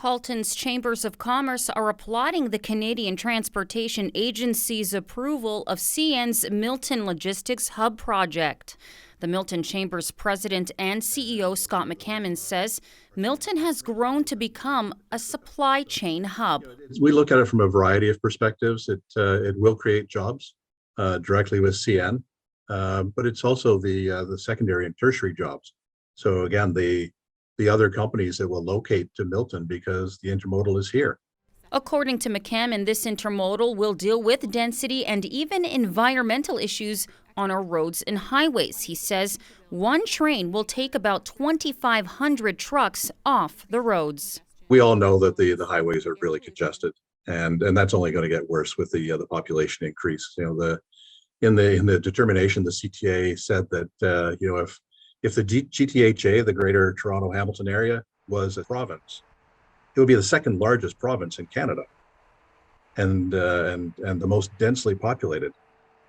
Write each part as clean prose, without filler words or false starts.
Halton's Chambers of Commerce are applauding the Canadian Transportation Agency's approval of CN's Milton Logistics Hub project. The Milton Chamber's president and CEO Scott McCammon says Milton has grown to become a supply chain hub. We look at it from a variety of perspectives. It will create jobs directly with CN, but it's also the secondary and tertiary jobs. So again, the other companies that will locate to Milton because the intermodal is here. According to McCammon, this intermodal will deal with density and even environmental issues on our roads and highways. He says one train will take about 2,500 trucks off the roads. We all know that the highways are really congested, and that's only going to get worse with the population increase. In the determination, the CTA said that if the GTHA, the Greater Toronto Hamilton area, was a province, it would be the second largest province in Canada, and the most densely populated.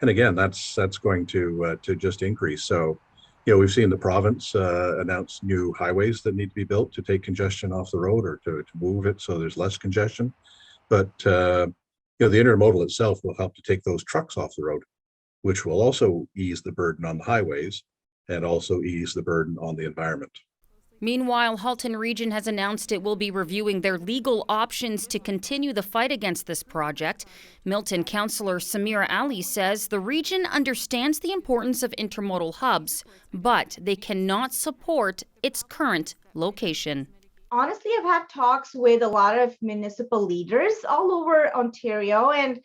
And again, that's going to just increase. So, we've seen the province announce new highways that need to be built to take congestion off the road or to move it so there's less congestion. But the intermodal itself will help to take those trucks off the road, which will also ease the burden on the highways and also ease the burden on the environment. Meanwhile, Halton Region has announced it will be reviewing their legal options to continue the fight against this project. Milton Councillor Samira Ali says the region understands the importance of intermodal hubs, but they cannot support its current location. Honestly, I've had talks with a lot of municipal leaders all over Ontario, and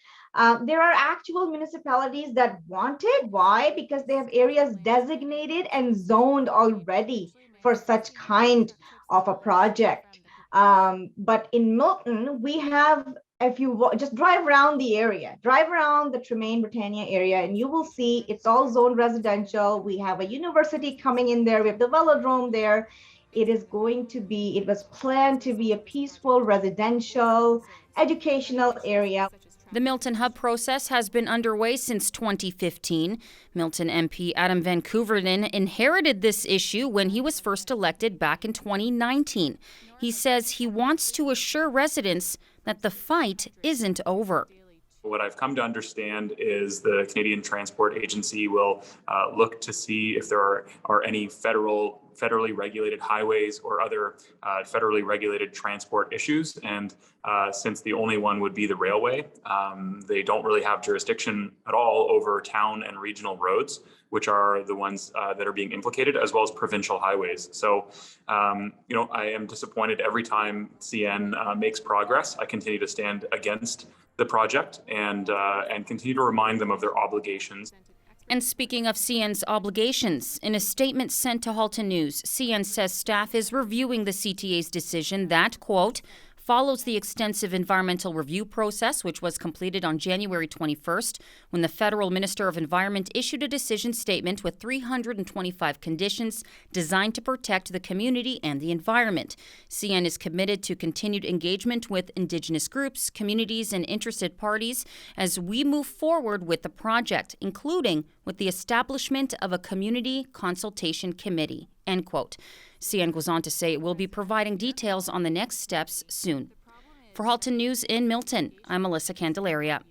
there are actual municipalities that want it. Why? Because they have areas designated and zoned already for such kind of a project. But in Milton, we have, if you just drive around the area, drive around the Tremaine Britannia area, and you will see it's all zoned residential. We have a university coming in there. We have the velodrome there. It was planned to be a peaceful residential educational area. The Milton Hub process has been underway since 2015. Milton MP Adam Van Couverden inherited this issue when he was first elected back in 2019. He says he wants to assure residents that the fight isn't over. What I've come to understand is the Canadian Transport Agency will look to see if there are any federally regulated highways or other federally regulated transport issues. And since the only one would be the railway, they don't really have jurisdiction at all over town and regional roads, which are the ones that are being implicated, as well as provincial highways. So, I am disappointed every time CN makes progress. I continue to stand against the project and continue to remind them of their obligations. And speaking of CN's obligations, in a statement sent to Halton News, CN says staff is reviewing the CTA's decision that, quote, follows the extensive environmental review process, which was completed on January 21st, when the Federal Minister of Environment issued a decision statement with 325 conditions designed to protect the community and the environment. CN is committed to continued engagement with Indigenous groups, communities, and interested parties as we move forward with the project, including with the establishment of a community consultation committee, end quote. CN goes on to say it will be providing details on the next steps soon. For Halton News in Milton, I'm Melissa Candelaria.